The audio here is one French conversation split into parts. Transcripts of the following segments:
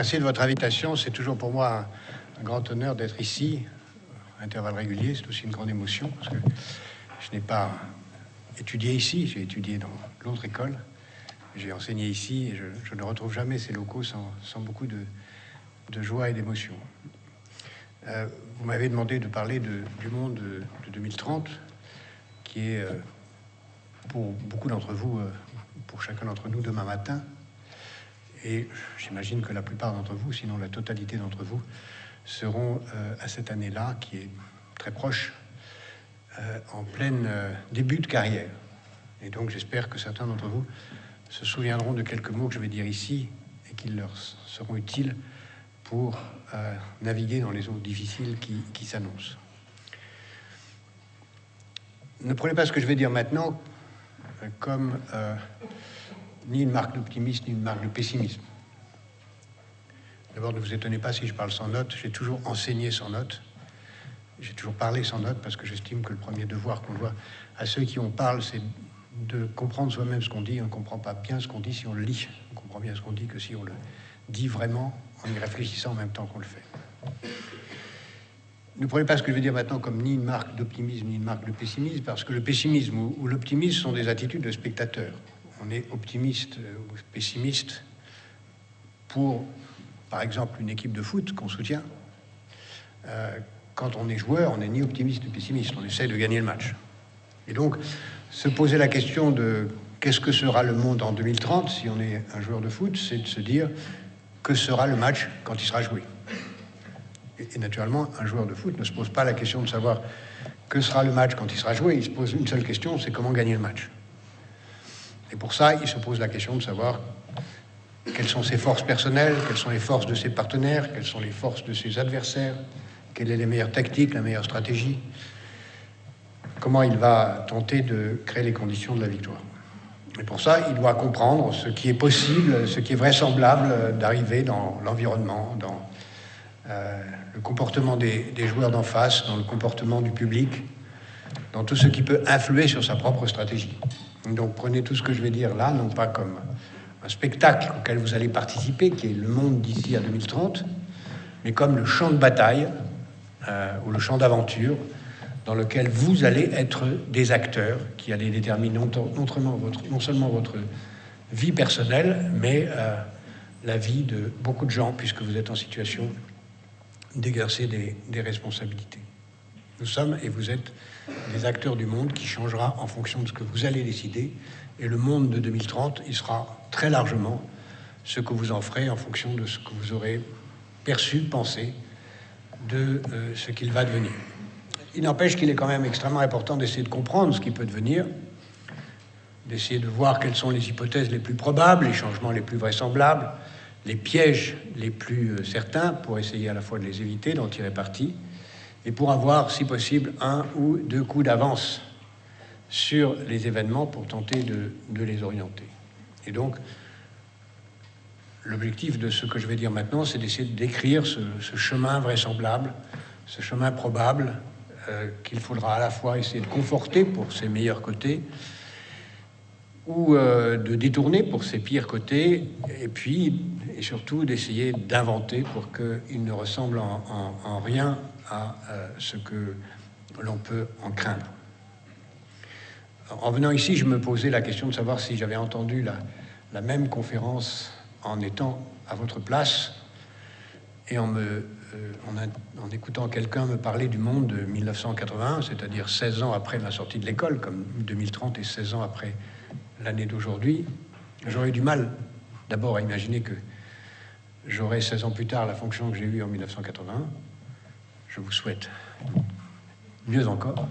remercier de votre invitation. C'est toujours pour moi un grand honneur d'être ici, à intervalles réguliers. C'est aussi une grande émotion, parce que je n'ai pas étudié ici, j'ai étudié dans l'autre école. J'ai enseigné ici et je ne retrouve jamais ces locaux sans beaucoup de joie et d'émotion. Vous m'avez demandé de parler du monde de 2030, qui est pour beaucoup d'entre vous, pour chacun d'entre nous, demain matin. Et j'imagine que la plupart d'entre vous, sinon la totalité d'entre vous, seront à cette année-là, qui est très proche, en plein début de carrière. Et donc j'espère que certains d'entre vous se souviendront de quelques mots que je vais dire ici et qu'ils leur seront utiles pour naviguer dans les eaux difficiles qui s'annoncent. Ne prenez pas ce que je vais dire maintenant comme ni une marque d'optimisme, ni une marque de pessimisme. D'abord, ne vous étonnez pas si je parle sans notes. J'ai toujours enseigné sans notes. J'ai toujours parlé sans notes parce que j'estime que le premier devoir qu'on doit à ceux qui en parlent, c'est de comprendre soi-même ce qu'on dit. On ne comprend pas bien ce qu'on dit si on le lit. On comprend bien ce qu'on dit que si on le dit vraiment en y réfléchissant en même temps qu'on le fait. Ne prenez pas ce que je vais dire maintenant comme ni une marque d'optimisme, ni une marque de pessimisme, parce que le pessimisme ou l'optimisme sont des attitudes de spectateurs. On est optimiste ou pessimiste pour, par exemple, une équipe de foot qu'on soutient. Quand on est joueur, on n'est ni optimiste ni pessimiste. On essaie de gagner le match. Et donc, se poser la question de qu'est-ce que sera le monde en 2030 si on est un joueur de foot, c'est de se dire que sera le match quand il sera joué. Et naturellement, un joueur de foot ne se pose pas la question de savoir que sera le match quand il sera joué. Il se pose une seule question, c'est comment gagner le match. Et pour ça, il se pose la question de savoir quelles sont ses forces personnelles, quelles sont les forces de ses partenaires, quelles sont les forces de ses adversaires, quelle est la meilleure tactique, la meilleure stratégie, comment il va tenter de créer les conditions de la victoire. Et pour ça, il doit comprendre ce qui est possible, ce qui est vraisemblable d'arriver dans l'environnement, dans le comportement des joueurs d'en face, dans le comportement du public, dans tout ce qui peut influer sur sa propre stratégie. Donc prenez tout ce que je vais dire là, non pas comme un spectacle auquel vous allez participer, qui est le monde d'ici à 2030, mais comme le champ de bataille ou le champ d'aventure dans lequel vous allez être des acteurs qui allez déterminer non seulement votre vie personnelle, mais la vie de beaucoup de gens, puisque vous êtes en situation d'exercer des responsabilités. Nous sommes et vous êtes des acteurs du monde qui changera en fonction de ce que vous allez décider. Et le monde de 2030, il sera très largement ce que vous en ferez en fonction de ce que vous aurez perçu, pensé de ce qu'il va devenir. Il n'empêche qu'il est quand même extrêmement important d'essayer de comprendre ce qui peut devenir, d'essayer de voir quelles sont les hypothèses les plus probables, les changements les plus vraisemblables, les pièges les plus certains, pour essayer à la fois de les éviter, d'en tirer parti, et pour avoir, si possible, un ou deux coups d'avance sur les événements pour tenter de les orienter. Et donc, l'objectif de ce que je vais dire maintenant, c'est d'essayer de décrire ce chemin vraisemblable, ce chemin probable, qu'il faudra à la fois essayer de conforter pour ses meilleurs côtés, ou de détourner pour ses pires côtés, et puis, et surtout, d'essayer d'inventer pour qu'il ne ressemble en rien à ce que l'on peut en craindre. En venant ici, je me posais la question de savoir si j'avais entendu la même conférence en étant à votre place et en écoutant quelqu'un me parler du monde de 1981, c'est-à-dire 16 ans après ma sortie de l'école, comme 2030 et 16 ans après l'année d'aujourd'hui. J'aurais du mal d'abord à imaginer que j'aurai 16 ans plus tard la fonction que j'ai eue en 1981. Je vous souhaite mieux encore.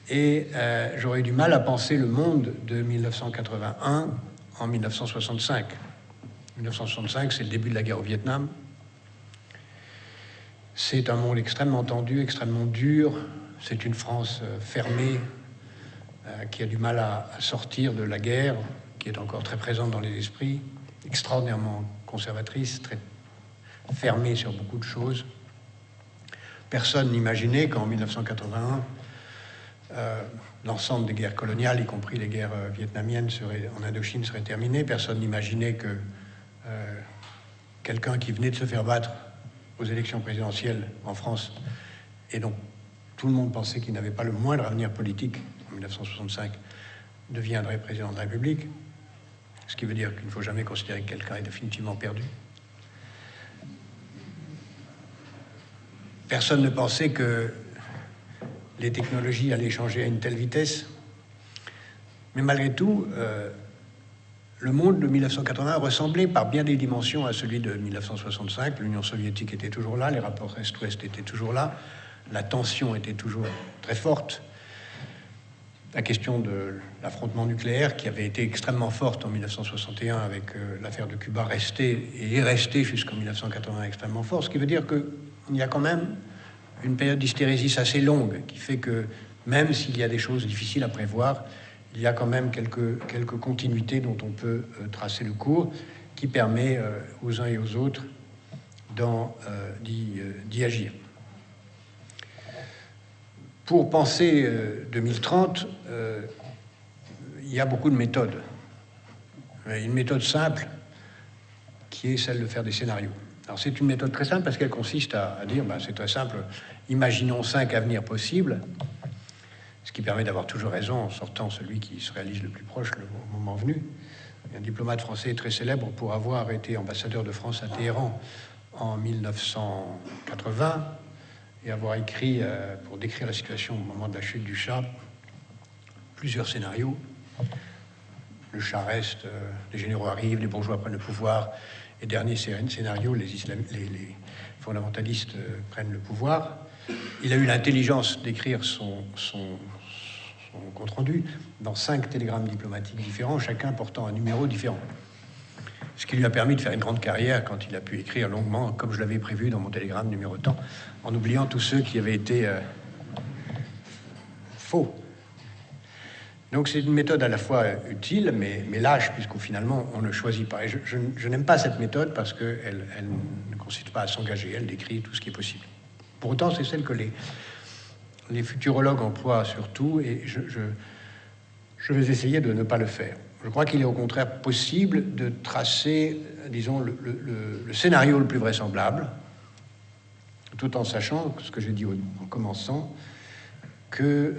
Et j'aurais du mal à penser le monde de 1981 en 1965. 1965, c'est le début de la guerre au Vietnam. C'est un monde extrêmement tendu, extrêmement dur. C'est une France fermée, qui a du mal à sortir de la guerre, qui est encore très présente dans les esprits, extraordinairement conservatrice, très fermée sur beaucoup de choses. Personne n'imaginait qu'en 1981, l'ensemble des guerres coloniales, y compris les guerres vietnamiennes en Indochine, seraient terminées. Personne n'imaginait que quelqu'un qui venait de se faire battre aux élections présidentielles en France, et donc tout le monde pensait qu'il n'avait pas le moindre avenir politique en 1965, deviendrait président de la République, ce qui veut dire qu'il ne faut jamais considérer que quelqu'un est définitivement perdu. Personne ne pensait que les technologies allaient changer à une telle vitesse, mais malgré tout, le monde de 1980 ressemblait par bien des dimensions à celui de 1965. L'Union soviétique était toujours là, les rapports Est-Ouest étaient toujours là, la tension était toujours très forte. La question de l'affrontement nucléaire, qui avait été extrêmement forte en 1961 avec l'affaire de Cuba, restait et est restée jusqu'en 1980 extrêmement forte, ce qui veut dire qu'il y a quand même une période d'hystérésis assez longue qui fait que même s'il y a des choses difficiles à prévoir, il y a quand même quelques continuités dont on peut tracer le cours, qui permet aux uns et aux autres d'y agir. Pour penser 2030, il y a beaucoup de méthodes. Une méthode simple qui est celle de faire des scénarios. Alors c'est une méthode très simple parce qu'elle consiste à dire, c'est très simple, imaginons 5 avenirs possibles, ce qui permet d'avoir toujours raison en sortant celui qui se réalise le plus proche le moment venu. Il y a un diplomate français très célèbre pour avoir été ambassadeur de France à Téhéran en 1980 et avoir écrit, pour décrire la situation au moment de la chute du Shah, plusieurs scénarios. Le Shah reste, les généraux arrivent, les bourgeois prennent le pouvoir, et dernier scénario, les fondamentalistes prennent le pouvoir. Il a eu l'intelligence d'écrire son compte-rendu dans 5 télégrammes diplomatiques différents, chacun portant un numéro différent. Ce qui lui a permis de faire une grande carrière quand il a pu écrire longuement, comme je l'avais prévu dans mon télégramme numéro tant, en oubliant tous ceux qui avaient été faux. Donc c'est une méthode à la fois utile, mais lâche, puisqu'au finalement, on ne choisit pas. Et je n'aime pas cette méthode parce qu'elle ne consiste pas à s'engager, elle décrit tout ce qui est possible. Pour autant, c'est celle que les futurologues emploient surtout, et je vais essayer de ne pas le faire. Je crois qu'il est au contraire possible de tracer, disons, le scénario le plus vraisemblable, tout en sachant, ce que j'ai dit en commençant, que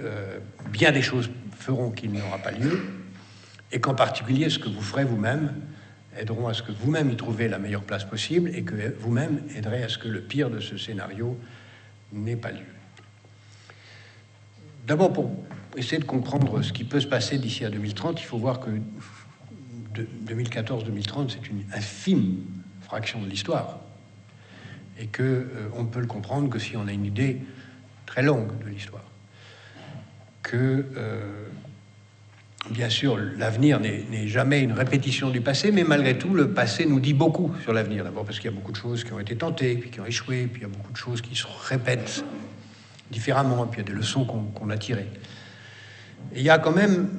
bien des choses feront qu'il n'y aura pas lieu, et qu'en particulier, ce que vous ferez vous-même aideront à ce que vous-même y trouviez la meilleure place possible, et que vous-même aiderez à ce que le pire de ce scénario n'ait pas lieu. D'abord, pour essayer de comprendre ce qui peut se passer d'ici à 2030, il faut voir que 2014-2030, c'est une infime fraction de l'histoire, et qu'on ne peut le comprendre que si on a une idée très longue de l'histoire. Que, bien sûr, l'avenir n'est jamais une répétition du passé, mais malgré tout, le passé nous dit beaucoup sur l'avenir. D'abord parce qu'il y a beaucoup de choses qui ont été tentées, puis qui ont échoué, puis il y a beaucoup de choses qui se répètent différemment, puis il y a des leçons qu'on a tirées. Et il y a quand même,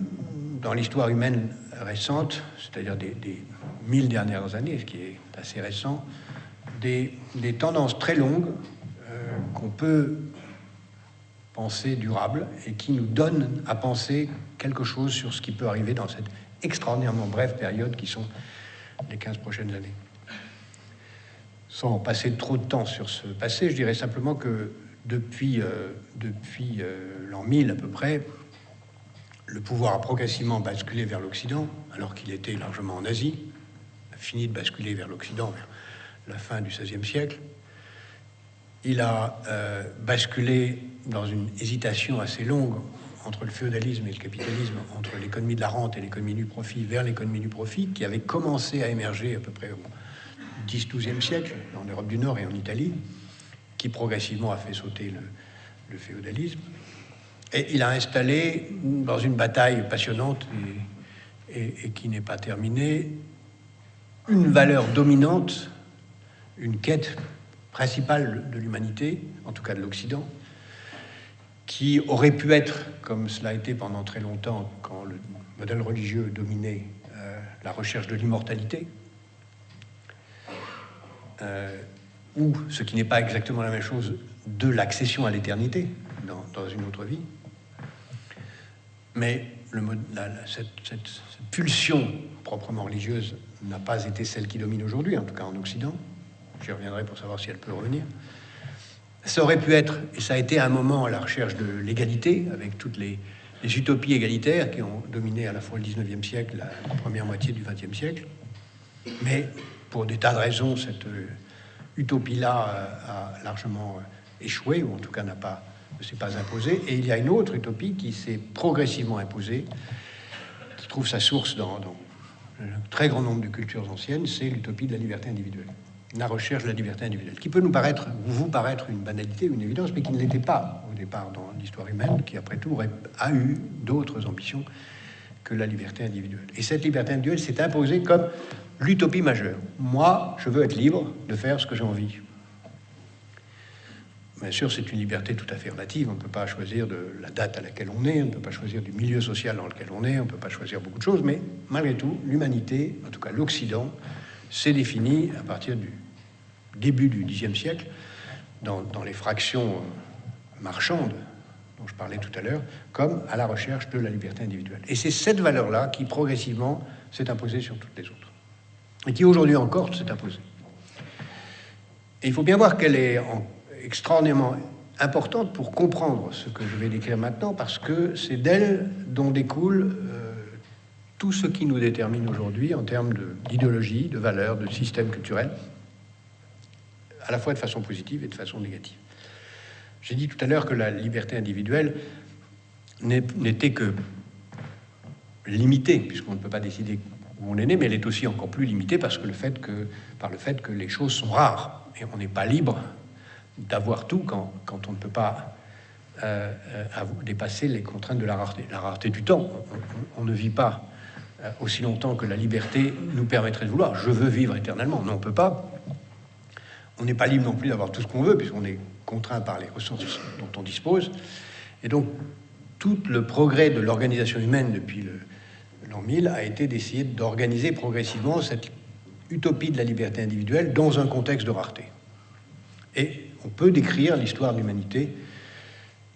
dans l'histoire humaine récente, c'est-à-dire des 1000 dernières années, ce qui est assez récent, des tendances très longues qu'on peut penser durables et qui nous donnent à penser quelque chose sur ce qui peut arriver dans cette extraordinairement brève période qui sont les 15 prochaines années. Sans passer trop de temps sur ce passé, je dirais simplement que depuis l'an 1000 à peu près, le pouvoir a progressivement basculé vers l'Occident, alors qu'il était largement en Asie, a fini de basculer vers l'Occident vers la fin du XVIe siècle. Il a basculé dans une hésitation assez longue entre le féodalisme et le capitalisme, entre l'économie de la rente et l'économie du profit, vers l'économie du profit, qui avait commencé à émerger à peu près au X-XIIe siècle, en Europe du Nord et en Italie, qui progressivement a fait sauter le féodalisme. Et il a installé, dans une bataille passionnante et qui n'est pas terminée, une valeur dominante, une quête principale de l'humanité, en tout cas de l'Occident, qui aurait pu être, comme cela a été pendant très longtemps, quand le modèle religieux dominait la recherche de l'immortalité, ou, ce qui n'est pas exactement la même chose, de l'accession à l'éternité dans une autre vie. Mais cette pulsion proprement religieuse n'a pas été celle qui domine aujourd'hui, en tout cas en Occident. j'y reviendrai pour savoir si elle peut revenir. Ça aurait pu être, et ça a été à un moment à la recherche de l'égalité, avec toutes les utopies égalitaires qui ont dominé à la fois le 19e siècle, la première moitié du 20e siècle. Mais pour des tas de raisons, cette utopie-là a largement échoué, ou en tout cas ne s'est pas imposée. Et il y a une autre utopie qui s'est progressivement imposée, qui trouve sa source dans un très grand nombre de cultures anciennes, c'est l'utopie de la liberté individuelle. La recherche de la liberté individuelle, qui peut vous paraître une banalité, une évidence, mais qui ne l'était pas au départ dans l'histoire humaine, qui après tout a eu d'autres ambitions que la liberté individuelle. Et cette liberté individuelle s'est imposée comme l'utopie majeure. Moi, je veux être libre de faire ce que j'ai envie. Bien sûr, c'est une liberté tout à fait relative. On ne peut pas choisir de la date à laquelle on est, on ne peut pas choisir du milieu social dans lequel on est, on ne peut pas choisir beaucoup de choses, mais malgré tout, l'humanité, en tout cas l'Occident, s'est défini à partir du début du Xe siècle, dans les fractions marchandes dont je parlais tout à l'heure, comme à la recherche de la liberté individuelle. Et c'est cette valeur-là qui, progressivement, s'est imposée sur toutes les autres. Et qui, aujourd'hui encore, s'est imposée. Et il faut bien voir qu'elle est extraordinairement importante pour comprendre ce que je vais décrire maintenant, parce que c'est d'elle dont découle tout ce qui nous détermine aujourd'hui en termes d'idéologie, de valeurs, de système culturel, à la fois de façon positive et de façon négative. J'ai dit tout à l'heure que la liberté individuelle n'était que limitée, puisqu'on ne peut pas décider où on est né, mais elle est aussi encore plus limitée par le fait que les choses sont rares. Et on n'est pas libre d'avoir tout quand on ne peut pas dépasser les contraintes de la rareté du temps. On ne vit pas aussi longtemps que la liberté nous permettrait de vouloir. Je veux vivre éternellement. Non, on ne peut pas. On n'est pas libre non plus d'avoir tout ce qu'on veut, puisqu'on est contraint par les ressources dont on dispose. Et donc, tout le progrès de l'organisation humaine depuis l'an 1000 a été d'essayer d'organiser progressivement cette utopie de la liberté individuelle dans un contexte de rareté. Et on peut décrire l'histoire de l'humanité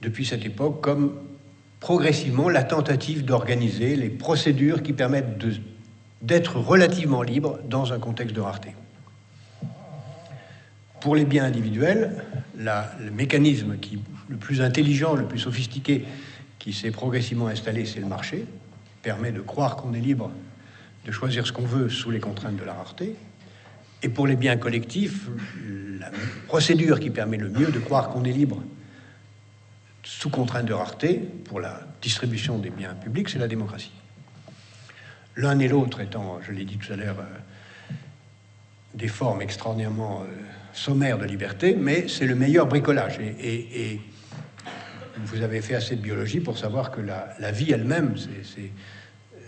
depuis cette époque comme progressivement la tentative d'organiser les procédures qui permettent d'être relativement libre dans un contexte de rareté. Pour les biens individuels, le mécanisme le plus intelligent, le plus sophistiqué qui s'est progressivement installé, c'est le marché, permet de croire qu'on est libre de choisir ce qu'on veut sous les contraintes de la rareté. Et pour les biens collectifs, la procédure qui permet le mieux de croire qu'on est libre sous contrainte de rareté pour la distribution des biens publics, c'est la démocratie. L'un et l'autre étant, je l'ai dit tout à l'heure, des formes extraordinairement sommaires de liberté, mais c'est le meilleur bricolage. Et vous avez fait assez de biologie pour savoir que la vie elle-même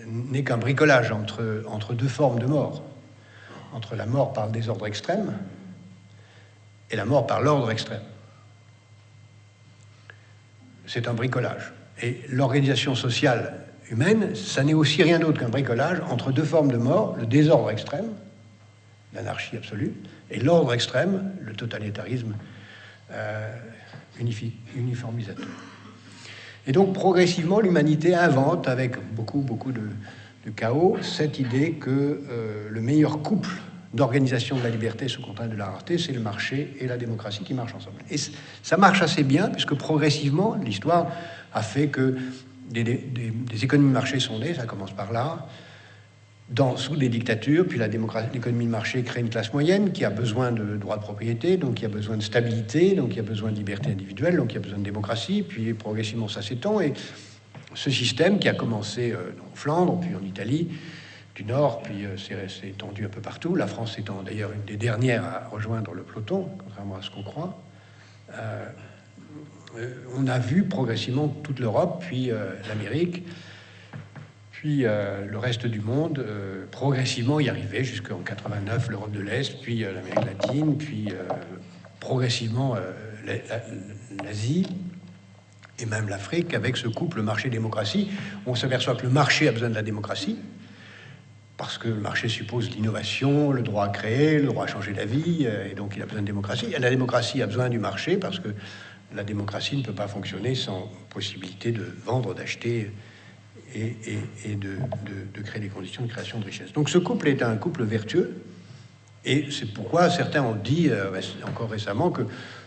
n'est qu'un bricolage entre deux formes de mort. Entre la mort par le désordre extrême et la mort par l'ordre extrême. C'est un bricolage. Et l'organisation sociale humaine, ça n'est aussi rien d'autre qu'un bricolage entre deux formes de mort, le désordre extrême, l'anarchie absolue, et l'ordre extrême, le totalitarisme uniformisateur. Et donc, progressivement, l'humanité invente, avec beaucoup de chaos, cette idée que le meilleur couple d'organisation de la liberté sous contrainte de la rareté, c'est le marché et la démocratie qui marchent ensemble. Et ça marche assez bien, puisque progressivement, l'histoire a fait que des économies de marché sont nées, ça commence par là, sous des dictatures, puis l'économie de marché crée une classe moyenne qui a besoin de droits de propriété, donc qui a besoin de stabilité, donc qui a besoin de liberté individuelle, donc qui a besoin de démocratie, puis progressivement ça s'étend, et ce système qui a commencé en Flandre, puis en Italie du Nord, puis s'est étendu un peu partout, la France étant d'ailleurs une des dernières à rejoindre le peloton, contrairement à ce qu'on croit. On a vu progressivement toute l'Europe, puis l'Amérique, puis le reste du monde progressivement y arriver, jusqu'en 89, l'Europe de l'Est, puis l'Amérique latine, puis progressivement l'Asie, et même l'Afrique, avec ce couple marché-démocratie. On s'aperçoit que le marché a besoin de la démocratie, parce que le marché suppose l'innovation, le droit à créer, le droit à changer la vie, et donc il a besoin de démocratie. Et la démocratie a besoin du marché, parce que la démocratie ne peut pas fonctionner sans possibilité de vendre, d'acheter et de créer des conditions de création de richesse. Donc ce couple est un couple vertueux, Et c'est pourquoi certains ont dit, encore récemment, que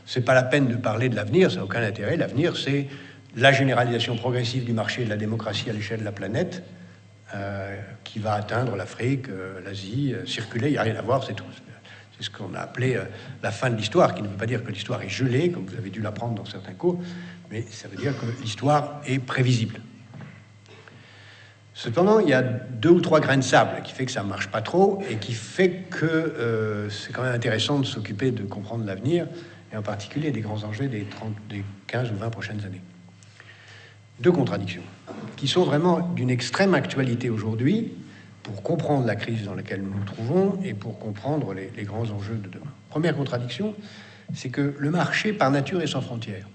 c'est pas la peine de parler de l'avenir, ça n'a aucun intérêt. L'avenir, c'est la généralisation progressive du marché et de la démocratie à l'échelle de la planète, qui va atteindre l'Afrique, l'Asie, circuler, il n'y a rien à voir, c'est tout. C'est ce qu'on a appelé la fin de l'histoire, qui ne veut pas dire que l'histoire est gelée, comme vous avez dû l'apprendre dans certains cours, mais ça veut dire que l'histoire est prévisible. Cependant, il y a 2 ou 3 grains de sable qui fait que ça ne marche pas trop et qui fait que c'est quand même intéressant de s'occuper de comprendre l'avenir, et en particulier des grands enjeux des 15 ou 20 prochaines années. 2 contradictions qui sont vraiment d'une extrême actualité aujourd'hui pour comprendre la crise dans laquelle nous nous trouvons et pour comprendre les grands enjeux de demain. Première contradiction, c'est que le marché, par nature, est sans frontières.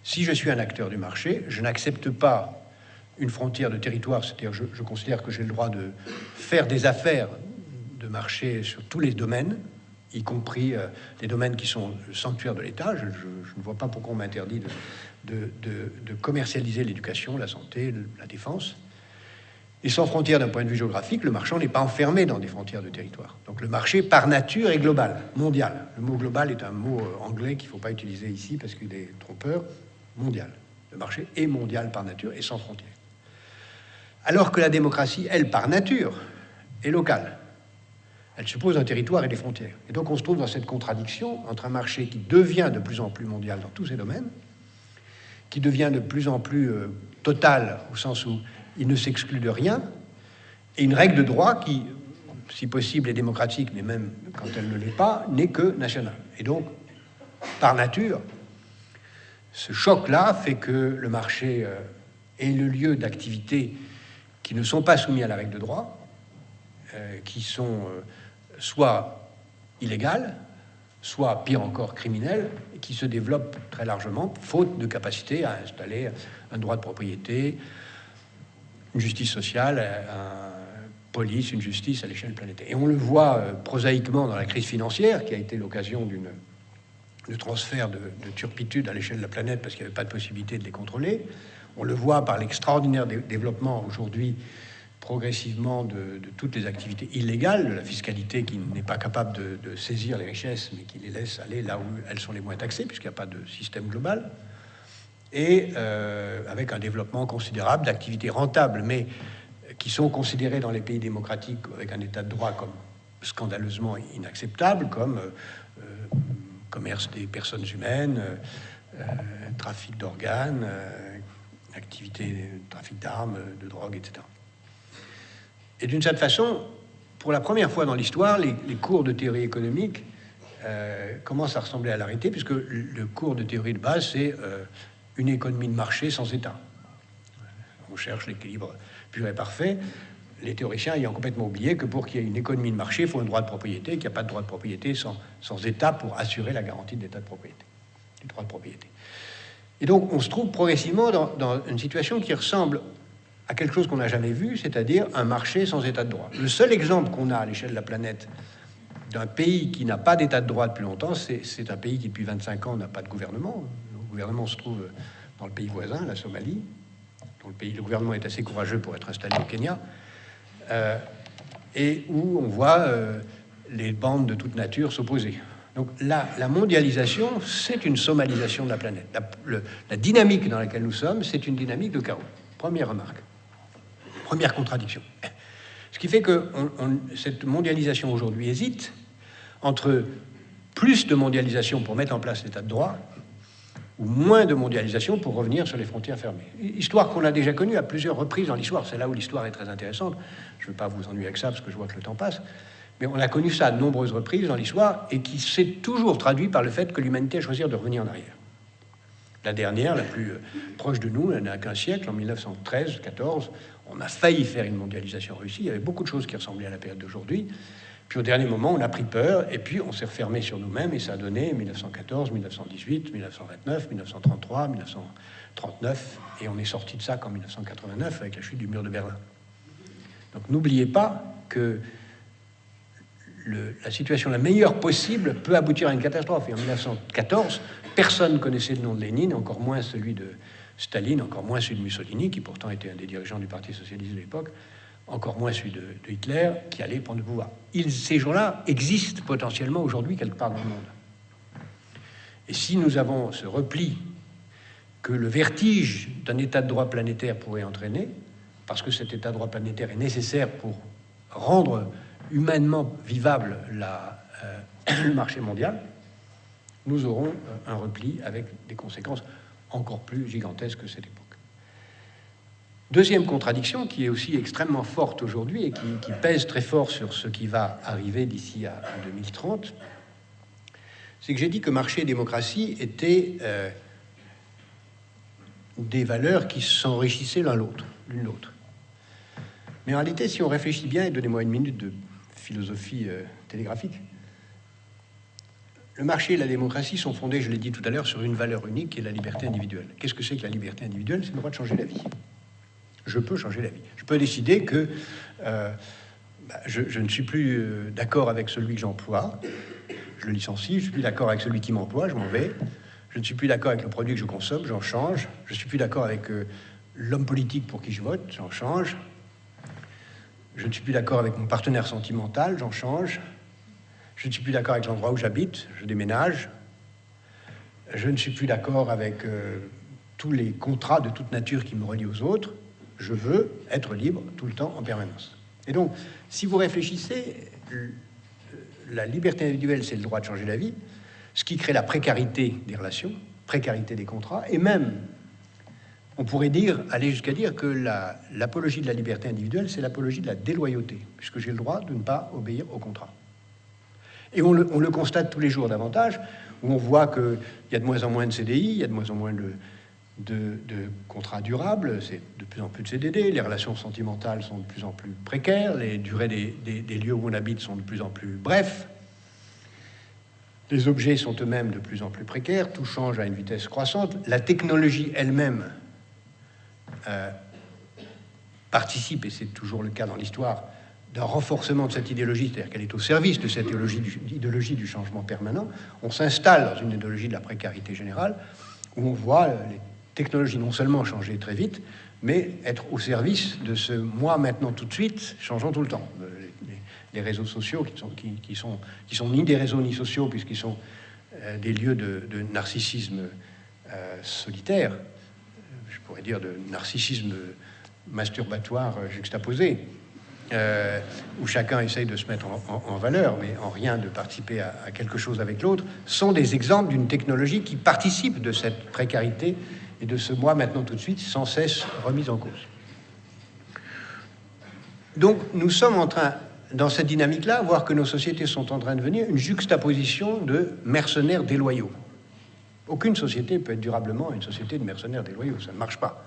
Si je suis un acteur du marché, je n'accepte pas une frontière de territoire, c'est-à-dire je considère que j'ai le droit de faire des affaires de marché sur tous les domaines, y compris les domaines qui sont le sanctuaire de l'État. Je ne vois pas pourquoi on m'interdit de commercialiser l'éducation, la santé, la défense. Et sans frontières d'un point de vue géographique, le marchand n'est pas enfermé dans des frontières de territoire. Donc le marché, par nature, est global, mondial. Le mot global est un mot anglais qu'il ne faut pas utiliser ici parce qu'il est trompeur. Mondial. Le marché est mondial par nature et sans frontières. Alors que la démocratie, elle, par nature, est locale. Elle suppose un territoire et des frontières. Et donc on se trouve dans cette contradiction entre un marché qui devient de plus en plus mondial dans tous ses domaines, qui devient de plus en plus total, au sens où il ne s'exclut de rien, et une règle de droit qui, si possible, est démocratique, mais même quand elle ne l'est pas, n'est que nationale. Et donc, par nature, ce choc-là fait que le marché est le lieu d'activités qui ne sont pas soumis à la règle de droit, qui sont soit illégales, soit, pire encore, criminelles, et qui se développent très largement, faute de capacité à installer un droit de propriété, une justice sociale, une police, une justice à l'échelle planétaire. Et on le voit prosaïquement dans la crise financière, qui a été l'occasion de transfert de turpitude à l'échelle de la planète parce qu'il n'y avait pas de possibilité de les contrôler. On le voit par l'extraordinaire développement aujourd'hui progressivement de toutes les activités illégales, de la fiscalité qui n'est pas capable de saisir les richesses, mais qui les laisse aller là où elles sont les moins taxées, puisqu'il n'y a pas de système global, et avec un développement considérable d'activités rentables, mais qui sont considérées dans les pays démocratiques avec un état de droit comme scandaleusement inacceptable, comme commerce des personnes humaines, trafic d'organes, activité, trafic d'armes, de drogue, etc. Et d'une certaine façon, pour la première fois dans l'histoire, les cours de théorie économique commencent à ressembler à la réalité, puisque le cours de théorie de base, c'est une économie de marché sans État. On cherche l'équilibre pur et parfait, les théoriciens ayant complètement oublié que pour qu'il y ait une économie de marché, il faut un droit de propriété, qu'il n'y a pas de droit de propriété sans État pour assurer la garantie de l'état de propriété, du droit de propriété. Et donc, on se trouve progressivement dans une situation qui ressemble à quelque chose qu'on n'a jamais vu, c'est-à-dire un marché sans état de droit. Le seul exemple qu'on a à l'échelle de la planète d'un pays qui n'a pas d'état de droit depuis longtemps, c'est un pays qui, depuis 25 ans, n'a pas de gouvernement. Le gouvernement se trouve dans le pays voisin, la Somalie, dont le gouvernement est assez courageux pour être installé au Kenya, et où on voit les bandes de toute nature s'opposer. Donc la mondialisation, c'est une somalisation de la planète. La dynamique dans laquelle nous sommes, c'est une dynamique de chaos. Première remarque. Première contradiction. Ce qui fait que cette mondialisation aujourd'hui hésite entre plus de mondialisation pour mettre en place l'état de droit ou moins de mondialisation pour revenir sur les frontières fermées. Histoire qu'on a déjà connue à plusieurs reprises dans l'histoire. C'est là où l'histoire est très intéressante. Je ne veux pas vous ennuyer avec ça parce que je vois que le temps passe. Mais on a connu ça à de nombreuses reprises dans l'histoire et qui s'est toujours traduit par le fait que l'humanité a choisi de revenir en arrière. La dernière, la plus proche de nous, elle n'a qu'un siècle, en 1913-14, on a failli faire une mondialisation réussie. Il y avait beaucoup de choses qui ressemblaient à la période d'aujourd'hui. Puis au dernier moment, on a pris peur et puis on s'est refermé sur nous-mêmes et ça a donné 1914, 1918, 1929, 1933, 1939 et on est sorti de ça qu'en 1989 avec la chute du mur de Berlin. Donc n'oubliez pas que la situation la meilleure possible peut aboutir à une catastrophe. Et en 1914, personne ne connaissait le nom de Lénine, encore moins celui de Staline, encore moins celui de Mussolini, qui pourtant était un des dirigeants du Parti socialiste de l'époque. encore moins celui de Hitler, qui allait prendre le pouvoir. Ces gens-là existent potentiellement aujourd'hui quelque part dans le monde. Et si nous avons ce repli que le vertige d'un état de droit planétaire pourrait entraîner, parce que cet état de droit planétaire est nécessaire pour rendre humainement vivable le marché mondial, nous aurons un repli avec des conséquences encore plus gigantesques que cette époque. Deuxième contradiction, qui est aussi extrêmement forte aujourd'hui et qui pèse très fort sur ce qui va arriver d'ici à 2030, c'est que j'ai dit que marché et démocratie étaient des valeurs qui s'enrichissaient l'une l'autre. Mais en réalité, si on réfléchit bien, et donnez-moi une minute de philosophie télégraphique, le marché et la démocratie sont fondés, je l'ai dit tout à l'heure, sur une valeur unique qui est la liberté individuelle. Qu'est-ce que c'est que la liberté individuelle? C'est le droit de changer la vie. Je peux changer la vie. Je peux décider que je ne suis plus d'accord avec celui que j'emploie, je le licencie, je ne suis plus d'accord avec celui qui m'emploie, je m'en vais, je ne suis plus d'accord avec le produit que je consomme, j'en change, je ne suis plus d'accord avec l'homme politique pour qui je vote, j'en change, je ne suis plus d'accord avec mon partenaire sentimental, j'en change, je ne suis plus d'accord avec l'endroit où j'habite, je déménage, je ne suis plus d'accord avec tous les contrats de toute nature qui me relient aux autres. Je veux être libre tout le temps, en permanence. Et donc, si vous réfléchissez, la liberté individuelle, c'est le droit de changer la vie, ce qui crée la précarité des relations, précarité des contrats, et même, on pourrait aller jusqu'à dire que l'apologie de la liberté individuelle, c'est l'apologie de la déloyauté, puisque j'ai le droit de ne pas obéir au contrat. Et on le constate tous les jours davantage, où on voit qu'il y a de moins en moins de CDI, il y a de moins en moins de contrats durables, c'est de plus en plus de CDD, les relations sentimentales sont de plus en plus précaires, les durées des lieux où on habite sont de plus en plus brefs, les objets sont eux-mêmes de plus en plus précaires, tout change à une vitesse croissante, la technologie elle-même participe, et c'est toujours le cas dans l'histoire, d'un renforcement de cette idéologie, c'est-à-dire qu'elle est au service de cette idéologie du changement permanent. On s'installe dans une idéologie de la précarité générale, où on voit les technologies non seulement changer très vite, mais être au service de ce moi maintenant tout de suite, changeant tout le temps. Les réseaux sociaux qui sont ni des réseaux ni sociaux, puisqu'ils sont des lieux de narcissisme solitaire, je pourrais dire de narcissisme masturbatoire juxtaposé, où chacun essaye de se mettre en valeur, mais en rien de participer à quelque chose avec l'autre, sont des exemples d'une technologie qui participe de cette précarité et de ce moi maintenant tout de suite sans cesse remis en cause. Donc nous sommes en train, dans cette dynamique-là, voir que nos sociétés sont en train de devenir une juxtaposition de mercenaires déloyaux. Aucune société peut être durablement une société de mercenaires déloyaux, ça ne marche pas.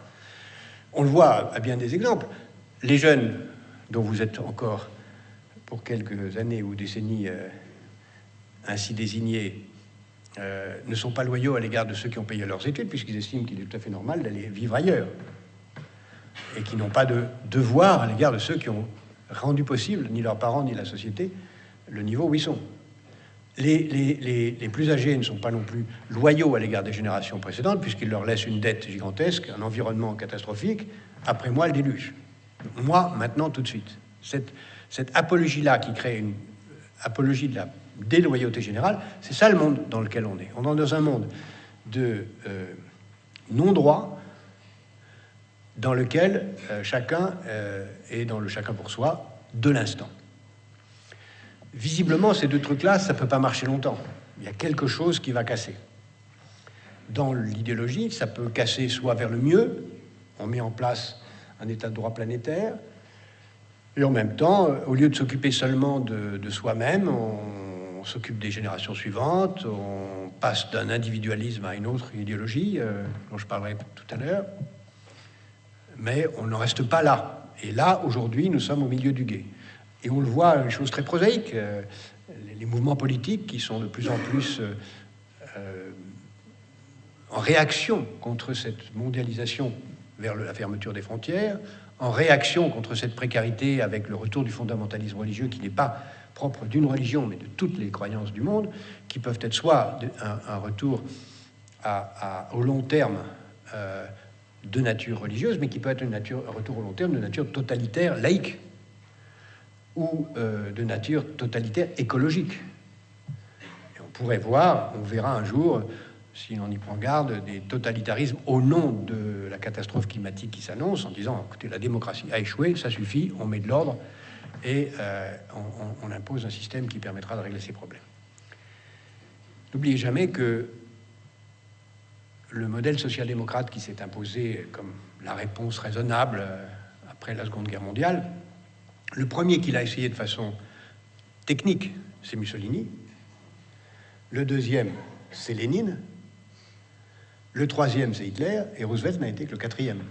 On le voit à bien des exemples. Les jeunes dont vous êtes encore, pour quelques années ou décennies, ainsi désignés, ne sont pas loyaux à l'égard de ceux qui ont payé leurs études, puisqu'ils estiment qu'il est tout à fait normal d'aller vivre ailleurs, et qui n'ont pas de devoir à l'égard de ceux qui ont rendu possible, ni leurs parents, ni la société, le niveau où ils sont. Les plus âgés ne sont pas non plus loyaux à l'égard des générations précédentes, puisqu'ils leur laissent une dette gigantesque, un environnement catastrophique, après moi le déluge. Moi, maintenant, tout de suite. Cette apologie-là qui crée une apologie de la déloyauté générale, c'est ça le monde dans lequel on est. On est dans un monde de non-droit dans lequel chacun est dans le chacun pour soi de l'instant. Visiblement, ces deux trucs-là, ça ne peut pas marcher longtemps. Il y a quelque chose qui va casser. Dans l'idéologie, ça peut casser soit vers le mieux, on met en place un état de droit planétaire, et en même temps, au lieu de s'occuper seulement de soi-même, on s'occupe des générations suivantes, on passe d'un individualisme à une autre idéologie, dont je parlerai tout à l'heure, mais on n'en reste pas là. Et là, aujourd'hui, nous sommes au milieu du gué. Et on le voit, une chose très prosaïque, les mouvements politiques qui sont de plus en plus en réaction contre cette mondialisation vers la fermeture des frontières, en réaction contre cette précarité avec le retour du fondamentalisme religieux qui n'est pas propre d'une religion, mais de toutes les croyances du monde, qui peuvent être soit un retour au long terme de nature religieuse, mais qui peut être un retour au long terme de nature totalitaire, laïque, ou de nature totalitaire écologique. Et on pourrait voir, on verra un jour, si l'on y prend garde, des totalitarismes au nom de la catastrophe climatique qui s'annonce, en disant, écoutez, la démocratie a échoué, ça suffit, on met de l'ordre et on impose un système qui permettra de régler ces problèmes. N'oubliez jamais que le modèle social-démocrate qui s'est imposé comme la réponse raisonnable après la Seconde Guerre mondiale, le premier qui l'a essayé de façon technique, c'est Mussolini. Le deuxième, c'est Lénine. Le troisième, c'est Hitler. Et Roosevelt n'a été que le quatrième.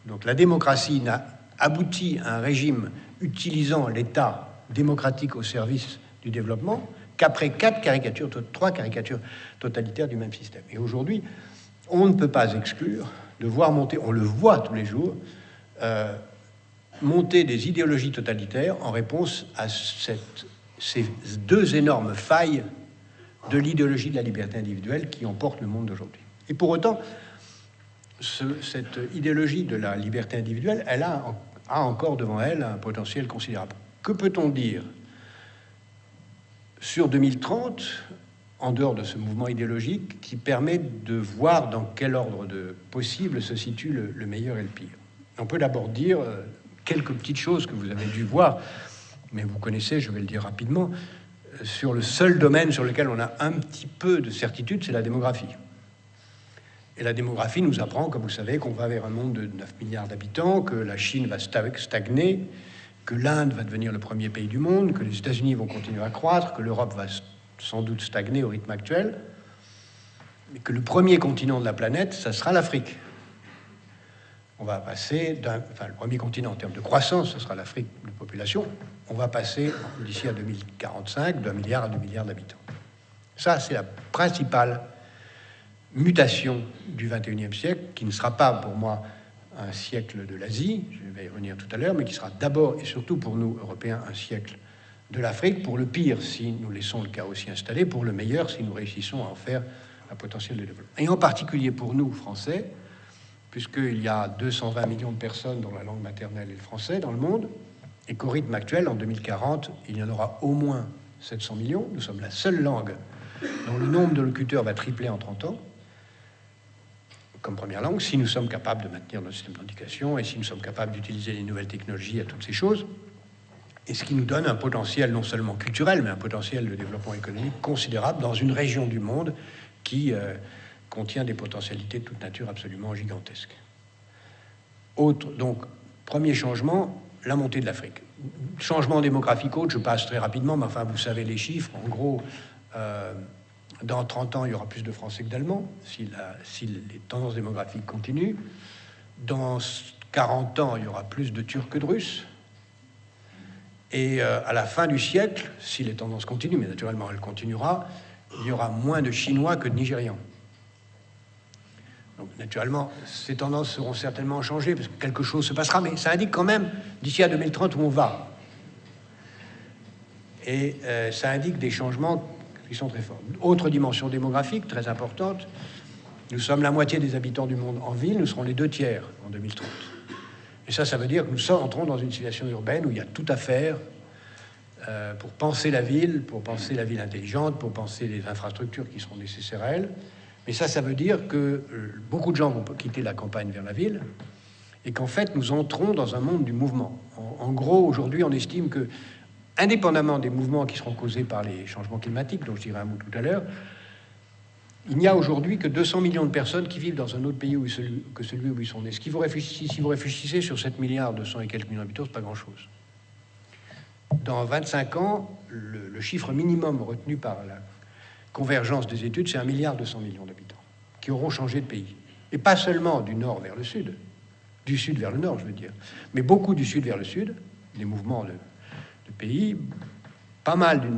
Donc la démocratie n'a abouti à un régime utilisant l'État démocratique au service du développement qu'après trois caricatures totalitaires du même système. Et aujourd'hui, on ne peut pas exclure de voir monter, on le voit tous les jours, monter des idéologies totalitaires en réponse à ces deux énormes failles de l'idéologie de la liberté individuelle qui emporte le monde d'aujourd'hui. Et pour autant, cette idéologie de la liberté individuelle, elle a encore devant elle un potentiel considérable. Que peut-on dire sur 2030, en dehors de ce mouvement idéologique, qui permet de voir dans quel ordre de possible se situe le meilleur et le pire? On peut d'abord dire quelques petites choses que vous avez dû voir, mais vous connaissez, je vais le dire rapidement, sur le seul domaine sur lequel on a un petit peu de certitude, c'est la démographie. Et la démographie nous apprend, comme vous savez, qu'on va vers un monde de 9 milliards d'habitants, que la Chine va stagner, que l'Inde va devenir le premier pays du monde, que les États-Unis vont continuer à croître, que l'Europe va sans doute stagner au rythme actuel, mais que le premier continent de la planète, ça sera l'Afrique. On va passer le premier continent en termes de croissance, ce sera l'Afrique de population. On va passer d'ici à 2045 d'1 milliard à 2 milliards d'habitants. Ça, c'est la principale mutation du XXIe siècle, qui ne sera pas pour moi un siècle de l'Asie, je vais y revenir tout à l'heure, mais qui sera d'abord et surtout pour nous, Européens, un siècle de l'Afrique, pour le pire si nous laissons le chaos s'y installer, pour le meilleur si nous réussissons à en faire un potentiel de développement. Et en particulier pour nous, Français, puisqu'il y a 220 millions de personnes dont la langue maternelle est le français dans le monde, et qu'au rythme actuel, en 2040, il y en aura au moins 700 millions. Nous sommes la seule langue dont le nombre de locuteurs va tripler en 30 ans, comme première langue, si nous sommes capables de maintenir notre système d'éducation et si nous sommes capables d'utiliser les nouvelles technologies à toutes ces choses, et ce qui nous donne un potentiel non seulement culturel, mais un potentiel de développement économique considérable dans une région du monde qui contient des potentialités de toute nature absolument gigantesques. Donc, premier changement, la montée de l'Afrique. Changement démographique autre, je passe très rapidement, mais enfin, vous savez les chiffres. En gros, dans 30 ans, il y aura plus de Français que d'Allemands, si les tendances démographiques continuent. Dans 40 ans, il y aura plus de Turcs que de Russes. Et à la fin du siècle, si les tendances continuent, mais naturellement, elle continuera, il y aura moins de Chinois que de Nigérians. Donc, naturellement, ces tendances seront certainement changées, parce que quelque chose se passera, mais ça indique quand même, d'ici à 2030, où on va. Et ça indique des changements qui sont très forts. Autre dimension démographique très importante, nous sommes la moitié des habitants du monde en ville, nous serons les 2/3 en 2030. Et ça veut dire que nous entrons dans une situation urbaine où il y a tout à faire pour penser la ville intelligente, pour penser les infrastructures qui seront nécessaires à elle. Mais ça veut dire que beaucoup de gens vont quitter la campagne vers la ville et qu'en fait, nous entrons dans un monde du mouvement. En gros, aujourd'hui, on estime que, indépendamment des mouvements qui seront causés par les changements climatiques, dont je dirai un mot tout à l'heure, il n'y a aujourd'hui que 200 millions de personnes qui vivent dans un autre pays que celui où ils sont nés. Si vous réfléchissez sur 7 milliards 200 et quelques millions d'habitants, c'est pas grand-chose. Dans 25 ans, le chiffre minimum retenu par la convergence des études, c'est 1 milliard 200 millions d'habitants qui auront changé de pays. Et pas seulement du nord vers le sud, du sud vers le nord, je veux dire, mais beaucoup du sud vers le sud, des mouvements de pays, pas mal du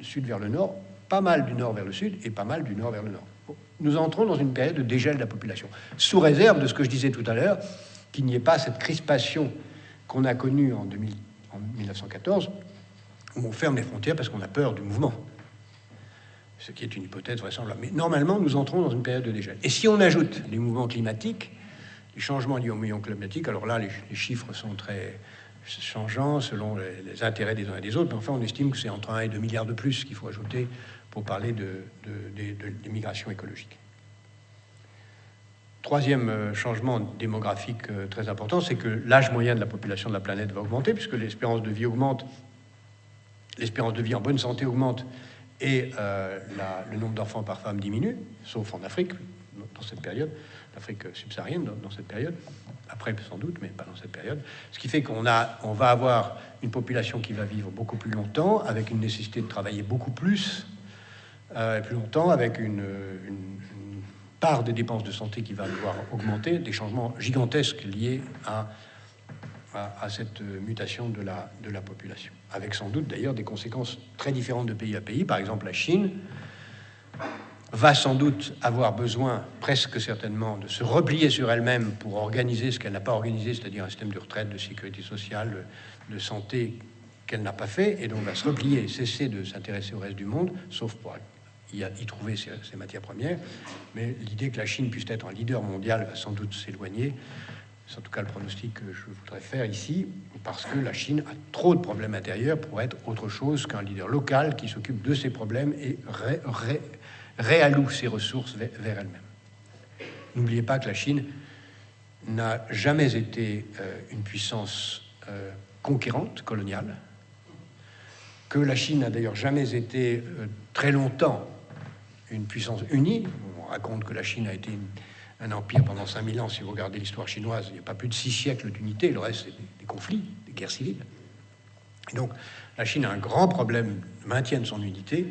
sud vers le nord, pas mal du nord vers le sud et pas mal du nord vers le nord. Bon, nous entrons dans une période de dégel de la population, sous réserve de ce que je disais tout à l'heure, qu'il n'y ait pas cette crispation qu'on a connue en 1914, où on ferme les frontières parce qu'on a peur du mouvement. Ce qui est une hypothèse vraisemblable. Mais normalement, nous entrons dans une période de dégel. Et si on ajoute les mouvements climatiques, les changements liés aux mouvements climatiques, alors là, les chiffres sont très changeant selon les intérêts des uns et des autres, mais enfin on estime que c'est entre 1 et 2 milliards de plus qu'il faut ajouter pour parler des migrations écologiques. Troisième changement démographique très important, c'est que l'âge moyen de la population de la planète va augmenter, puisque l'espérance de vie augmente, l'espérance de vie en bonne santé augmente, et le nombre d'enfants par femme diminue, sauf en Afrique, dans cette période, l'Afrique subsaharienne dans cette période, après sans doute, mais pas dans cette période. Ce qui fait qu'on va avoir une population qui va vivre beaucoup plus longtemps, avec une nécessité de travailler beaucoup plus longtemps, avec une part des dépenses de santé qui va devoir augmenter, des changements gigantesques liés à cette mutation de la population, avec sans doute d'ailleurs des conséquences très différentes de pays à pays. Par exemple, la Chine va sans doute avoir besoin, presque certainement, de se replier sur elle-même pour organiser ce qu'elle n'a pas organisé, c'est-à-dire un système de retraite, de sécurité sociale, de santé qu'elle n'a pas fait, et donc va se replier et cesser de s'intéresser au reste du monde, sauf pour y trouver ses matières premières. Mais l'idée que la Chine puisse être un leader mondial va sans doute s'éloigner. C'est en tout cas le pronostic que je voudrais faire ici, parce que la Chine a trop de problèmes intérieurs pour être autre chose qu'un leader local qui s'occupe de ses problèmes et réalloue ses ressources vers elle-même. N'oubliez pas que la Chine n'a jamais été une puissance conquérante, coloniale, que la Chine n'a d'ailleurs jamais été très longtemps une puissance unie. On raconte que la Chine a été un empire pendant 5000 ans. Si vous regardez l'histoire chinoise, il n'y a pas plus de 6 siècles d'unité. Le reste, c'est des conflits, des guerres civiles. Et donc, la Chine a un grand problème de maintien de son unité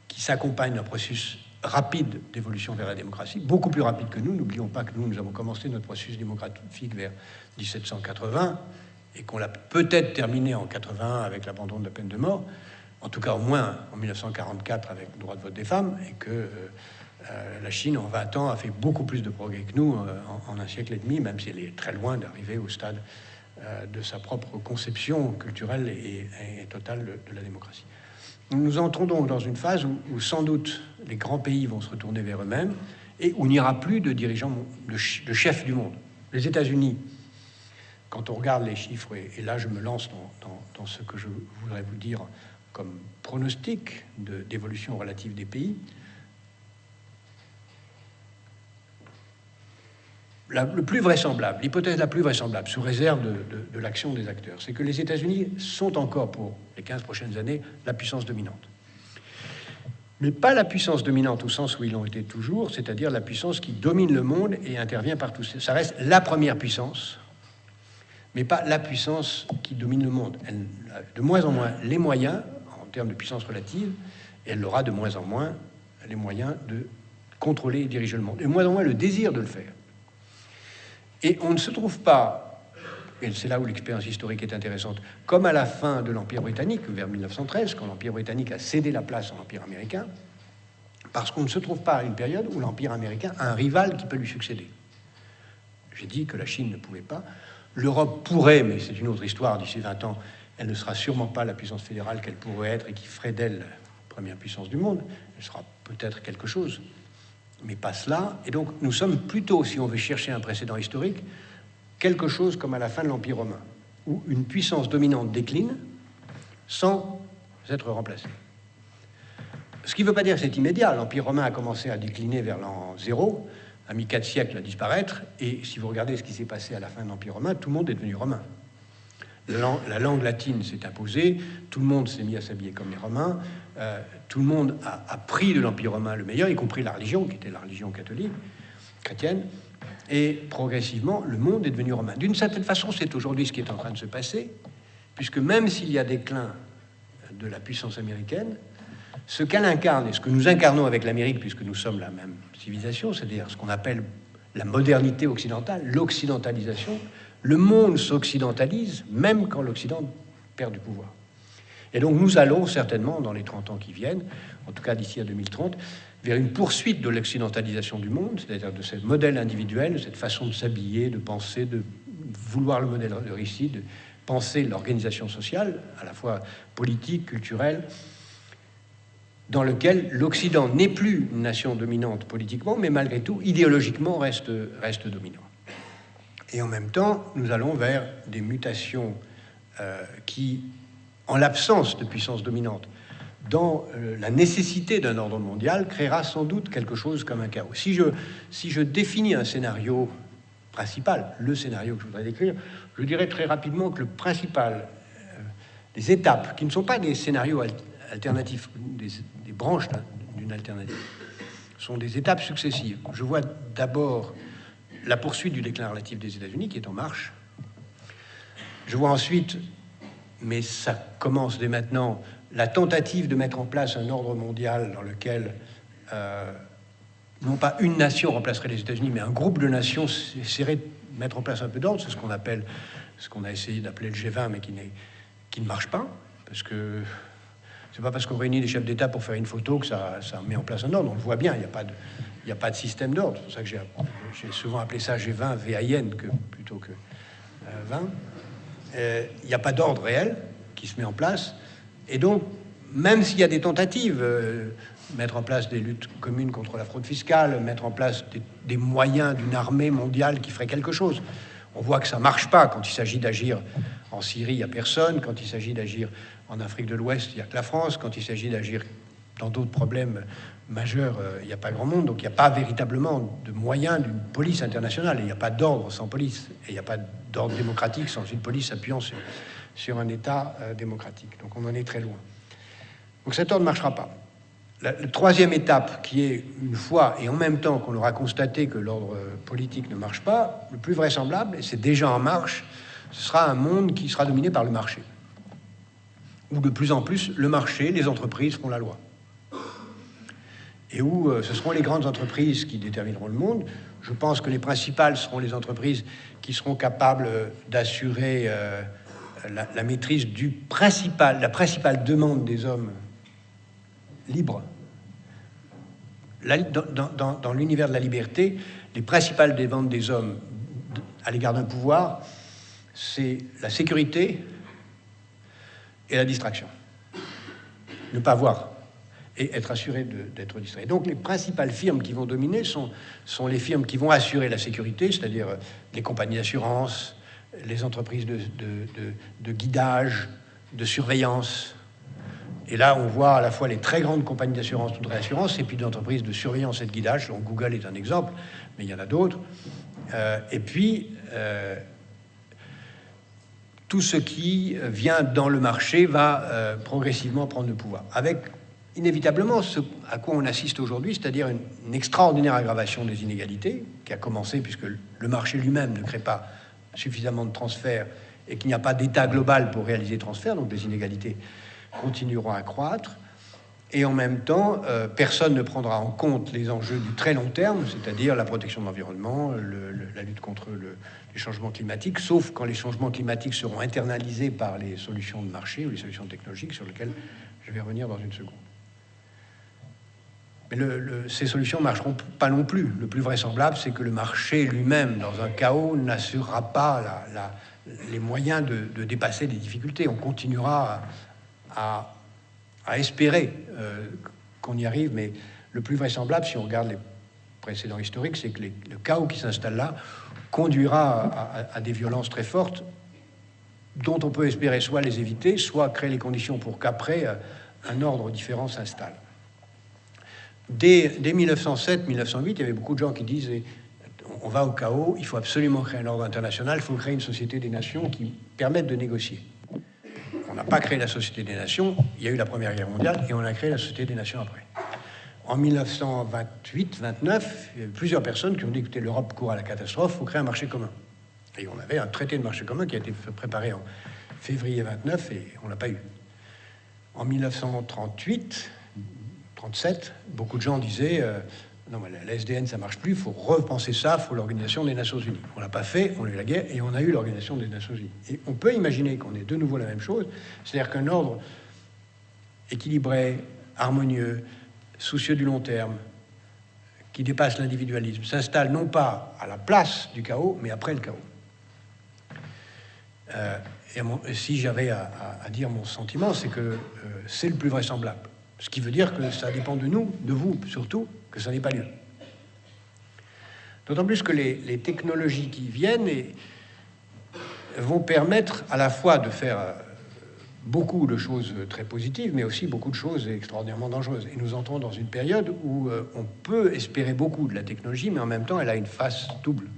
qui s'accompagne d'un processus rapide d'évolution vers la démocratie, beaucoup plus rapide que nous. N'oublions pas que nous avons commencé notre processus démocratique vers 1780 et qu'on l'a peut-être terminé en 81 avec l'abandon de la peine de mort, en tout cas au moins en 1944 avec le droit de vote des femmes, et que la Chine en 20 ans a fait beaucoup plus de progrès que nous en un siècle et demi, même si elle est très loin d'arriver au stade de sa propre conception culturelle et totale de la démocratie. Nous entrons donc dans une phase où sans doute les grands pays vont se retourner vers eux-mêmes et où il n'y aura plus de dirigeants, de chefs du monde. Les États-Unis, quand on regarde les chiffres, et là je me lance dans ce que je voudrais vous dire comme pronostic d'évolution relative des pays, le plus vraisemblable, l'hypothèse la plus vraisemblable, sous réserve de l'action des acteurs, c'est que les États-Unis sont encore, pour les 15 prochaines années, la puissance dominante. Mais pas la puissance dominante au sens où ils l'ont été toujours, c'est-à-dire la puissance qui domine le monde et intervient partout. Ça reste la première puissance, mais pas la puissance qui domine le monde. Elle a de moins en moins les moyens, en termes de puissance relative, et elle aura de moins en moins les moyens de contrôler et diriger le monde, de moins en moins le désir de le faire. Et on ne se trouve pas, et c'est là où l'expérience historique est intéressante, comme à la fin de l'Empire britannique, vers 1913, quand l'Empire britannique a cédé la place à l'Empire américain, parce qu'on ne se trouve pas à une période où l'Empire américain a un rival qui peut lui succéder. J'ai dit que la Chine ne pouvait pas. L'Europe pourrait, mais c'est une autre histoire, d'ici 20 ans, elle ne sera sûrement pas la puissance fédérale qu'elle pourrait être et qui ferait d'elle la première puissance du monde. Elle sera peut-être quelque chose, mais pas cela. Et donc, nous sommes plutôt, si on veut chercher un précédent historique, quelque chose comme à la fin de l'Empire romain, où une puissance dominante décline sans être remplacée. Ce qui ne veut pas dire que c'est immédiat. L'Empire romain a commencé à décliner vers l'an 0, a mis 4 siècles à disparaître, et si vous regardez ce qui s'est passé à la fin de l'Empire romain, tout le monde est devenu romain. La langue latine s'est imposée, tout le monde s'est mis à s'habiller comme les Romains, tout le monde a pris de l'Empire romain le meilleur, y compris la religion, qui était la religion catholique, chrétienne, et progressivement, le monde est devenu romain. D'une certaine façon, c'est aujourd'hui ce qui est en train de se passer, puisque même s'il y a déclin de la puissance américaine, ce qu'elle incarne et ce que nous incarnons avec l'Amérique, puisque nous sommes la même civilisation, c'est-à-dire ce qu'on appelle la modernité occidentale, l'occidentalisation, le monde s'occidentalise, même quand l'Occident perd du pouvoir. Et donc nous allons certainement, dans les 30 ans qui viennent, en tout cas d'ici à 2030, vers une poursuite de l'occidentalisation du monde, c'est-à-dire de ce modèle individuel, de cette façon de s'habiller, de penser, de vouloir le modèle de réussite, de penser l'organisation sociale, à la fois politique, culturelle, dans lequel l'Occident n'est plus une nation dominante politiquement, mais malgré tout, idéologiquement, reste dominant. Et en même temps, nous allons vers des mutations qui, en l'absence de puissance dominante, dans la nécessité d'un ordre mondial, créera sans doute quelque chose comme un chaos. Si je définis un scénario principal, le scénario que je voudrais décrire, je dirais très rapidement que le principal, les étapes, qui ne sont pas des scénarios alternatifs, des branches d'une alternative, sont des étapes successives. Je vois d'abord la poursuite du déclin relatif des États-Unis, qui est en marche. Je vois ensuite, mais ça commence dès maintenant, la tentative de mettre en place un ordre mondial dans lequel non pas une nation remplacerait les États-Unis, mais un groupe de nations essaierait de mettre en place un peu d'ordre. C'est ce qu'on appelle, ce qu'on a essayé d'appeler le G20, mais qui ne marche pas, parce que c'est pas parce qu'on réunit des chefs d'État pour faire une photo que ça met en place un ordre. On le voit bien, il n'y a pas de système d'ordre. C'est pour ça que j'ai souvent appelé ça G20 VAIN plutôt que 20. Il n'y a pas d'ordre réel qui se met en place. Et donc, même s'il y a des tentatives, mettre en place des luttes communes contre la fraude fiscale, mettre en place des moyens d'une armée mondiale qui ferait quelque chose, on voit que ça ne marche pas. Quand il s'agit d'agir en Syrie, il n'y a personne. Quand il s'agit d'agir en Afrique de l'Ouest, il n'y a que la France. Quand il s'agit d'agir dans d'autres problèmes majeurs, il n'y a pas grand monde. Donc il n'y a pas véritablement de moyens d'une police internationale. Il n'y a pas d'ordre sans police. Et il n'y a pas d'ordre démocratique sans une police appuyant sur un État démocratique. Donc on en est très loin. Donc cet ordre ne marchera pas. La troisième étape, qui est une fois et en même temps qu'on aura constaté que l'ordre politique ne marche pas, le plus vraisemblable, et c'est déjà en marche, ce sera un monde qui sera dominé par le marché. Où de plus en plus, le marché, les entreprises feront la loi. Et où ce seront les grandes entreprises qui détermineront le monde. Je pense que les principales seront les entreprises qui seront capables d'assurer la maîtrise la principale demande des hommes libres. Dans l'univers de la liberté, les principales demandes des hommes à l'égard d'un pouvoir, c'est la sécurité et la distraction. Ne pas voir et être assuré d'être distrait. Donc les principales firmes qui vont dominer sont les firmes qui vont assurer la sécurité, c'est-à-dire les compagnies d'assurance, les entreprises de guidage, de surveillance. Et là, on voit à la fois les très grandes compagnies d'assurance ou de réassurance, et puis d'entreprises de surveillance et de guidage. Donc Google est un exemple, mais il y en a d'autres. Et puis, tout ce qui vient dans le marché va progressivement prendre le pouvoir. Avec, inévitablement, ce à quoi on assiste aujourd'hui, c'est-à-dire une extraordinaire aggravation des inégalités, qui a commencé puisque le marché lui-même ne crée pas suffisamment de transferts et qu'il n'y a pas d'État global pour réaliser les transferts, donc les inégalités continueront à croître, et en même temps, personne ne prendra en compte les enjeux du très long terme, c'est-à-dire la protection de l'environnement, la lutte contre les changements climatiques, sauf quand les changements climatiques seront internalisés par les solutions de marché ou les solutions technologiques, sur lesquelles je vais revenir dans une seconde. Mais ces solutions ne marcheront pas non plus. Le plus vraisemblable, c'est que le marché lui-même, dans un chaos, n'assurera pas les moyens de dépasser les difficultés. On continuera à espérer qu'on y arrive, mais le plus vraisemblable, si on regarde les précédents historiques, c'est que le chaos qui s'installe là conduira à des violences très fortes dont on peut espérer soit les éviter, soit créer les conditions pour qu'après, un ordre différent s'installe. Dès 1907-1908, il y avait beaucoup de gens qui disaient on va au chaos, il faut absolument créer un ordre international, il faut créer une société des nations qui permette de négocier. On n'a pas créé la Société des Nations, il y a eu la Première Guerre mondiale et on a créé la Société des Nations après. En 1928-29, il y avait plusieurs personnes qui ont dit écoutez, l'Europe court à la catastrophe, il faut créer un marché commun. Et on avait un traité de marché commun qui a été préparé en février 29 et on ne l'a pas eu. En 1938, 37, beaucoup de gens disaient non, mais la SDN, ça ne marche plus, il faut repenser ça, il faut l'Organisation des Nations Unies. On ne l'a pas fait, on a eu la guerre et on a eu l'Organisation des Nations Unies. Et on peut imaginer qu'on ait de nouveau la même chose, c'est-à-dire qu'un ordre équilibré, harmonieux, soucieux du long terme, qui dépasse l'individualisme, s'installe non pas à la place du chaos, mais après le chaos. Et si j'avais à dire mon sentiment, c'est que c'est le plus vraisemblable. Ce qui veut dire que ça dépend de nous, de vous surtout, que ça n'ait pas lieu. D'autant plus que les technologies qui viennent vont permettre à la fois de faire beaucoup de choses très positives, mais aussi beaucoup de choses extraordinairement dangereuses. Et nous entrons dans une période où on peut espérer beaucoup de la technologie, mais en même temps, elle a une face double.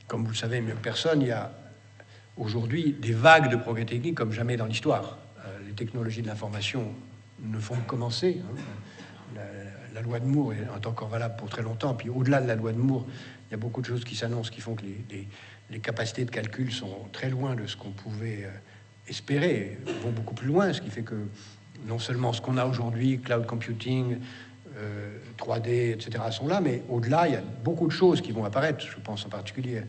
Comme vous le savez mieux que personne, il y a aujourd'hui des vagues de progrès techniques comme jamais dans l'histoire. Les technologies de l'information ne font que commencer. La loi de Moore est encore valable pour très longtemps. Puis au-delà de la loi de Moore, il y a beaucoup de choses qui s'annoncent qui font que les capacités de calcul sont très loin de ce qu'on pouvait espérer, vont beaucoup plus loin, ce qui fait que non seulement ce qu'on a aujourd'hui, cloud computing, 3D, etc., sont là, mais au-delà, il y a beaucoup de choses qui vont apparaître. Je pense en particulier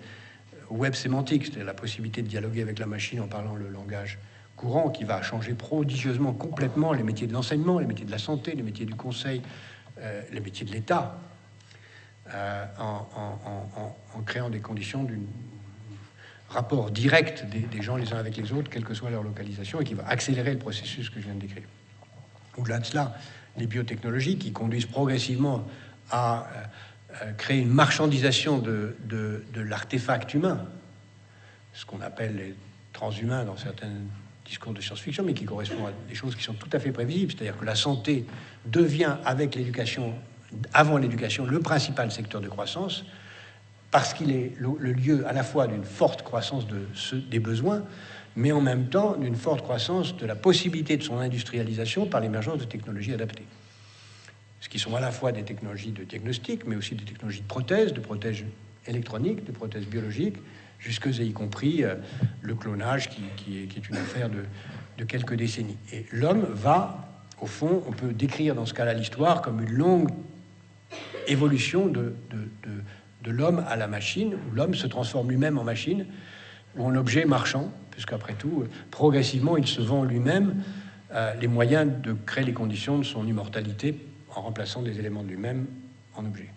au web sémantique, c'est-à-dire la possibilité de dialoguer avec la machine en parlant le langage courant, qui va changer prodigieusement, complètement les métiers de l'enseignement, les métiers de la santé, les métiers du conseil, les métiers de l'État, en créant des conditions d'un rapport direct des gens les uns avec les autres, quelle que soit leur localisation, et qui va accélérer le processus que je viens de décrire. Au-delà de cela, les biotechnologies qui conduisent progressivement à créer une marchandisation de l'artefact humain, ce qu'on appelle les transhumains dans certains discours de science-fiction, mais qui correspond à des choses qui sont tout à fait prévisibles, c'est-à-dire que la santé devient, avec l'éducation, avant l'éducation, le principal secteur de croissance, parce qu'il est le lieu à la fois d'une forte croissance des besoins, mais en même temps d'une forte croissance de la possibilité de son industrialisation par l'émergence de technologies adaptées. Ce qui sont à la fois des technologies de diagnostic, mais aussi des technologies de prothèses électroniques, de prothèses biologiques, jusque et y compris le clonage qui est une affaire de quelques décennies. Et l'homme va, au fond, on peut décrire dans ce cas-là l'histoire comme une longue évolution de l'homme à la machine, où l'homme se transforme lui-même en machine, ou en objet marchand, puisqu'après tout, progressivement, il se vend lui-même les moyens de créer les conditions de son immortalité en remplaçant des éléments de lui-même en objets.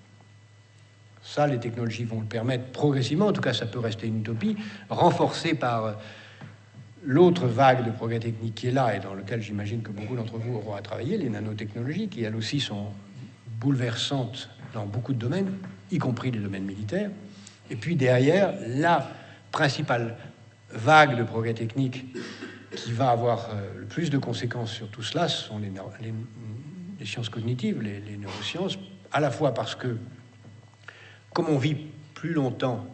Ça, les technologies vont le permettre progressivement, en tout cas ça peut rester une utopie, renforcée par l'autre vague de progrès technique qui est là et dans lequel j'imagine que beaucoup d'entre vous auront à travailler, les nanotechnologies, qui elles aussi sont bouleversantes dans beaucoup de domaines, y compris les domaines militaires. Et puis derrière, la principale vague de progrès technique qui va avoir le plus de conséquences sur tout cela, ce sont les sciences cognitives, les neurosciences, à la fois parce que, comme on vit plus longtemps,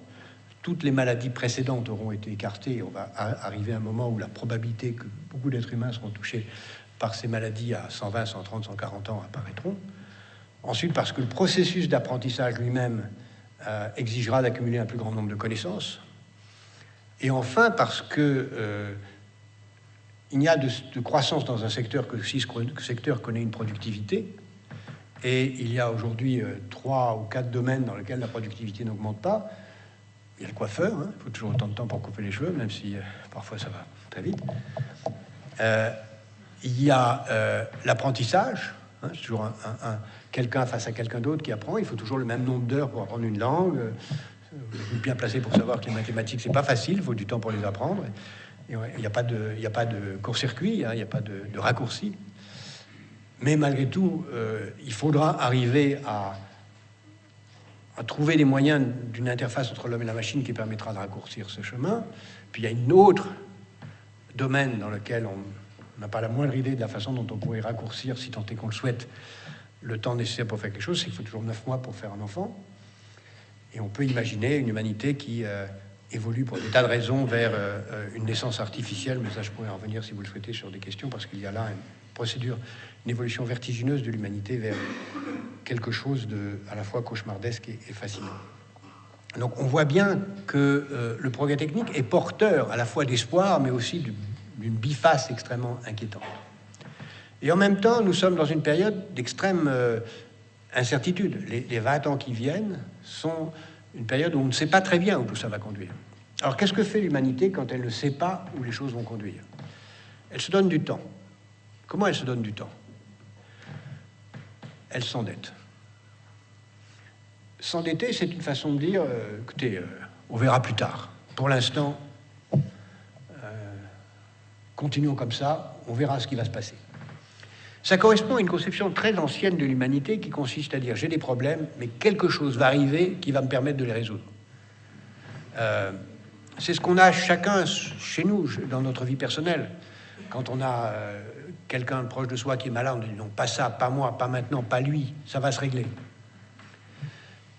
toutes les maladies précédentes auront été écartées. On va arriver à un moment où la probabilité que beaucoup d'êtres humains seront touchés par ces maladies à 120, 130, 140 ans apparaîtront. Ensuite, parce que le processus d'apprentissage lui-même exigera d'accumuler un plus grand nombre de connaissances. Et enfin, parce que il n'y a de croissance dans un secteur que si ce secteur connaît une productivité. Et il y a aujourd'hui 3 ou 4 domaines dans lesquels la productivité n'augmente pas. Il y a le coiffeur, hein, il faut toujours autant de temps pour couper les cheveux, même si parfois ça va très vite. Il y a l'apprentissage, hein, c'est toujours quelqu'un face à quelqu'un d'autre qui apprend. Il faut toujours le même nombre d'heures pour apprendre une langue. Vous êtes bien placé pour savoir que les mathématiques, c'est pas facile, il faut du temps pour les apprendre. Et ouais, il n'y a pas de court-circuit, hein, il n'y a pas de raccourci. Mais malgré tout, il faudra arriver à trouver des moyens d'une interface entre l'homme et la machine qui permettra de raccourcir ce chemin. Puis il y a une autre domaine dans lequel on n'a pas la moindre idée de la façon dont on pourrait raccourcir, si tant est qu'on le souhaite, le temps nécessaire pour faire quelque chose. C'est qu'il faut toujours 9 mois pour faire un enfant. Et on peut imaginer une humanité qui évolue pour des tas de raisons vers une naissance artificielle, mais ça je pourrais en revenir si vous le souhaitez sur des questions, parce qu'il y a là une procédure, une évolution vertigineuse de l'humanité vers quelque chose de à la fois cauchemardesque et fascinant. Donc on voit bien que le progrès technique est porteur à la fois d'espoir, mais aussi d'une biface extrêmement inquiétante. Et en même temps, nous sommes dans une période d'extrême incertitude. Les 20 ans qui viennent sont une période où on ne sait pas très bien où tout ça va conduire. Alors qu'est-ce que fait l'humanité quand elle ne sait pas où les choses vont conduire? Elle se donne du temps. Comment elle se donne du temps? Elle s'endette. S'endetter, c'est une façon de dire, écoutez, on verra plus tard. Pour l'instant, continuons comme ça, on verra ce qui va se passer. Ça correspond à une conception très ancienne de l'humanité qui consiste à dire, j'ai des problèmes, mais quelque chose va arriver qui va me permettre de les résoudre. c'est ce qu'on a chacun chez nous, dans notre vie personnelle. Quand on a quelqu'un proche de soi qui est malade, on dit non, pas ça, pas moi, pas maintenant, pas lui, ça va se régler.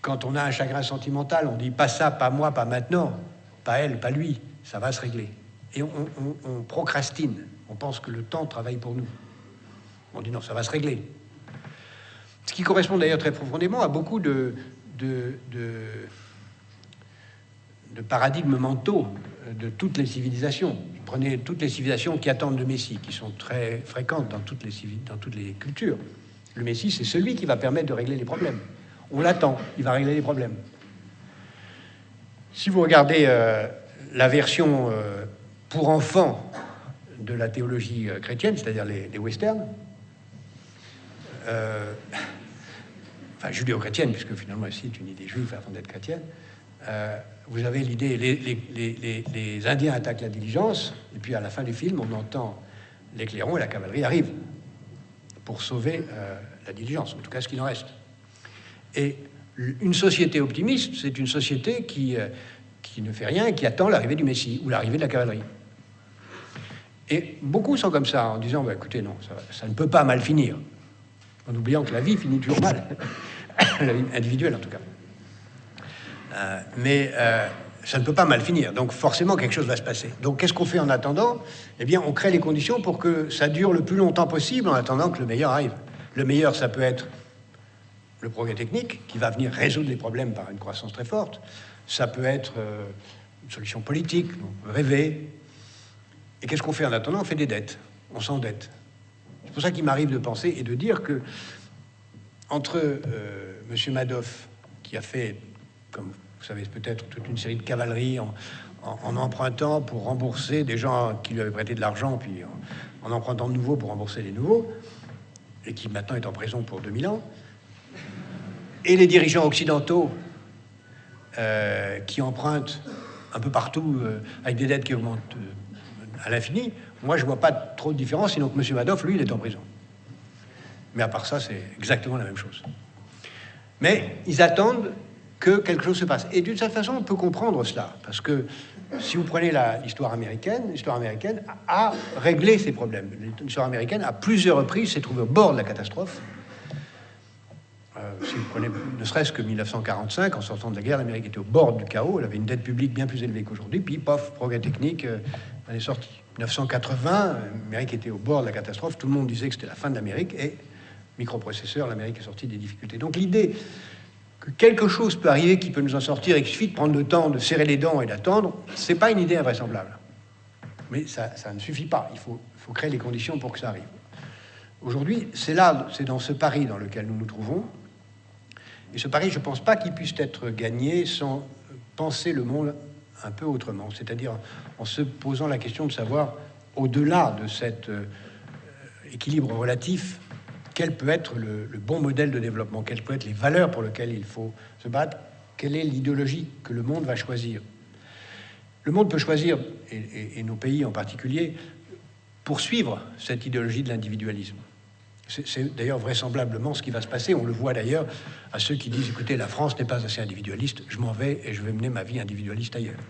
Quand on a un chagrin sentimental, on dit pas ça, pas moi, pas maintenant, pas elle, pas lui, ça va se régler. Et on procrastine, on pense que le temps travaille pour nous. On dit non, ça va se régler. Ce qui correspond d'ailleurs très profondément à beaucoup de paradigmes mentaux de toutes les civilisations. Prenez toutes les civilisations qui attendent le Messie, qui sont très fréquentes dans toutes les cultures. Le Messie, c'est celui qui va permettre de régler les problèmes. On l'attend, il va régler les problèmes. Si vous regardez la version pour enfants de la théologie chrétienne, c'est-à-dire les westerns, enfin judéo-chrétienne, puisque finalement c'est une idée juive avant d'être chrétienne, vous avez l'idée, les Indiens attaquent la diligence, et puis à la fin du film, on entend les clairons et la cavalerie arrivent pour sauver la diligence, en tout cas ce qu'il en reste. Et une société optimiste, c'est une société qui ne fait rien et qui attend l'arrivée du Messie ou l'arrivée de la cavalerie. Et beaucoup sont comme ça, en disant bah, écoutez, non, ça ne peut pas mal finir, en oubliant que la vie finit toujours mal, la vie individuelle en tout cas. Mais ça ne peut pas mal finir, donc forcément quelque chose va se passer. Donc qu'est-ce qu'on fait en attendant? Eh bien, on crée les conditions pour que ça dure le plus longtemps possible en attendant que le meilleur arrive. Le meilleur, ça peut être le progrès technique qui va venir résoudre les problèmes par une croissance très forte. Ça peut être une solution politique, on peut rêver. Et qu'est-ce qu'on fait en attendant? On fait des dettes, on s'endette. C'est pour ça qu'il m'arrive de penser et de dire que entre M. Madoff, qui a fait, comme vous savez peut-être, toute une série de cavaleries en empruntant pour rembourser des gens qui lui avaient prêté de l'argent, puis en empruntant de nouveau pour rembourser les nouveaux, et qui maintenant est en prison pour 2000 ans, et les dirigeants occidentaux qui empruntent un peu partout avec des dettes qui augmentent à l'infini, moi je vois pas trop de différence, sinon que M. Madoff, lui, il est en prison. Mais à part ça, c'est exactement la même chose. Mais ils attendent que quelque chose se passe. Et d'une certaine façon, on peut comprendre cela, parce que si vous prenez l'histoire américaine a réglé ces problèmes. L'histoire américaine, à plusieurs reprises, s'est trouvée au bord de la catastrophe. Si vous prenez ne serait-ce que 1945, en sortant de la guerre, l'Amérique était au bord du chaos, elle avait une dette publique bien plus élevée qu'aujourd'hui, puis pof, progrès technique, elle est sortie. 1980, l'Amérique était au bord de la catastrophe, tout le monde disait que c'était la fin de l'Amérique, et microprocesseur, l'Amérique est sortie des difficultés. Donc l'idée que quelque chose peut arriver qui peut nous en sortir et qu'il suffit de prendre le temps de serrer les dents et d'attendre, c'est pas une idée invraisemblable. Mais ça ne suffit pas, il faut créer les conditions pour que ça arrive. Aujourd'hui, c'est dans ce pari dans lequel nous nous trouvons. Et ce pari, je ne pense pas qu'il puisse être gagné sans penser le monde un peu autrement, c'est-à-dire en se posant la question de savoir, au-delà de cet équilibre relatif, quel peut être le bon modèle de développement, quelles peuvent être les valeurs pour lesquelles il faut se battre, quelle est l'idéologie que le monde va choisir. Le monde peut choisir, et nos pays en particulier, poursuivre cette idéologie de l'individualisme. C'est d'ailleurs vraisemblablement ce qui va se passer. On le voit d'ailleurs à ceux qui disent « Écoutez, la France n'est pas assez individualiste, je m'en vais et je vais mener ma vie individualiste ailleurs. »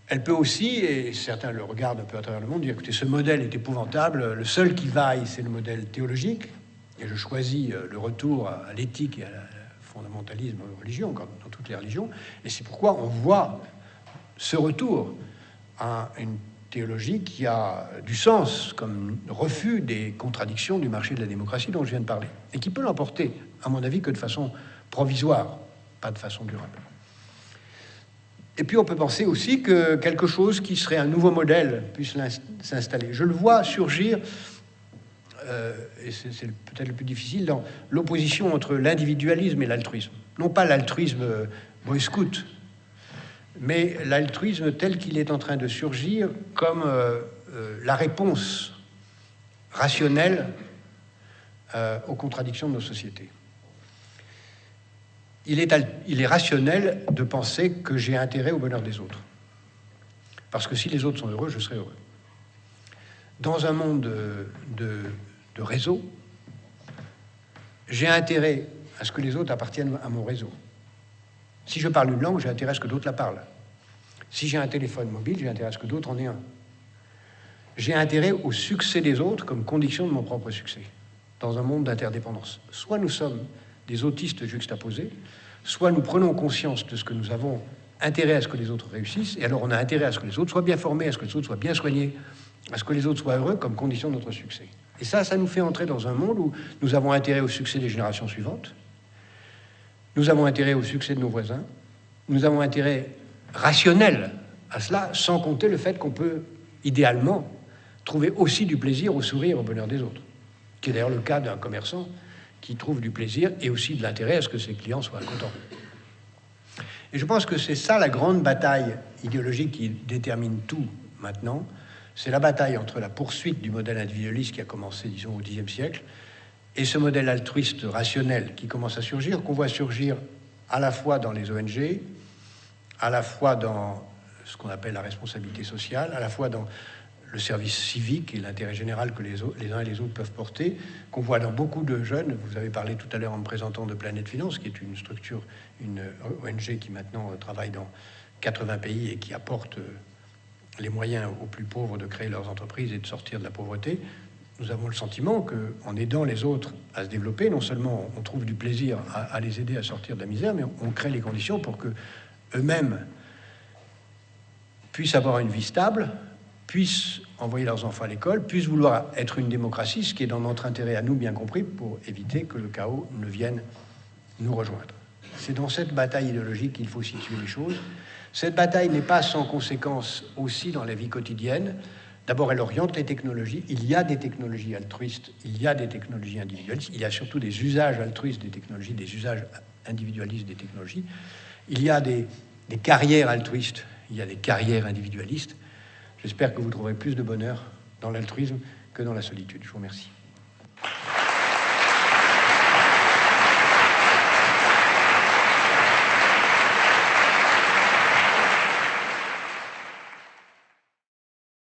Elle peut aussi, et certains le regardent un peu à travers le monde, dire « Écoutez, ce modèle est épouvantable, le seul qui vaille, c'est le modèle théologique, et je choisis le retour à l'éthique et à la fondamentalisme religieux, encore dans toutes les religions, et c'est pourquoi on voit ce retour à une théologie qui a du sens comme refus des contradictions du marché de la démocratie dont je viens de parler, et qui peut l'emporter, à mon avis, que de façon provisoire, pas de façon durable. Et puis on peut penser aussi que quelque chose qui serait un nouveau modèle puisse s'installer. Je le vois surgir, et c'est peut-être le plus difficile, dans l'opposition entre l'individualisme et l'altruisme. Non pas l'altruisme boy scout, mais l'altruisme tel qu'il est en train de surgir comme la réponse rationnelle aux contradictions de nos sociétés. Il est rationnel de penser que j'ai intérêt au bonheur des autres. Parce que si les autres sont heureux, je serai heureux. Dans un monde de réseau, j'ai intérêt à ce que les autres appartiennent à mon réseau. Si je parle une langue, j'ai intérêt à ce que d'autres la parlent. Si j'ai un téléphone mobile, j'ai intérêt à ce que d'autres en aient un. J'ai intérêt au succès des autres comme condition de mon propre succès, dans un monde d'interdépendance. Soit nous sommes des autistes juxtaposés, soit nous prenons conscience de ce que nous avons intérêt à ce que les autres réussissent, et alors on a intérêt à ce que les autres soient bien formés, à ce que les autres soient bien soignés, à ce que les autres soient heureux comme condition de notre succès. Et ça nous fait entrer dans un monde où nous avons intérêt au succès des générations suivantes, nous avons intérêt au succès de nos voisins, nous avons intérêt rationnel à cela, sans compter le fait qu'on peut, idéalement, trouver aussi du plaisir au sourire, au bonheur des autres, qui est d'ailleurs le cas d'un commerçant qui trouve du plaisir et aussi de l'intérêt à ce que ses clients soient contents. Et je pense que c'est ça la grande bataille idéologique qui détermine tout maintenant. C'est la bataille entre la poursuite du modèle individualiste qui a commencé, disons, au Xe siècle, et ce modèle altruiste rationnel qui commence à surgir, qu'on voit surgir à la fois dans les ONG, à la fois dans ce qu'on appelle la responsabilité sociale, à la fois dans le service civique et l'intérêt général que les uns et les autres peuvent porter, qu'on voit dans beaucoup de jeunes. Vous avez parlé tout à l'heure en me présentant de Planète Finance, qui est une structure, une ONG qui maintenant travaille dans 80 pays et qui apporte les moyens aux plus pauvres de créer leurs entreprises et de sortir de la pauvreté. Nous avons le sentiment qu'en aidant les autres à se développer, non seulement on trouve du plaisir à les aider à sortir de la misère, mais on crée les conditions pour que eux-mêmes puissent avoir une vie stable, puissent envoyer leurs enfants à l'école, puissent vouloir être une démocratie, ce qui est dans notre intérêt à nous, bien compris, pour éviter que le chaos ne vienne nous rejoindre. C'est dans cette bataille idéologique qu'il faut situer les choses. Cette bataille n'est pas sans conséquences aussi dans la vie quotidienne. D'abord, elle oriente les technologies. Il y a des technologies altruistes, il y a des technologies individualistes, il y a surtout des usages altruistes des technologies, des usages individualistes des technologies. Il y a des carrières altruistes, il y a des carrières individualistes. J'espère que vous trouverez plus de bonheur dans l'altruisme que dans la solitude. Je vous remercie.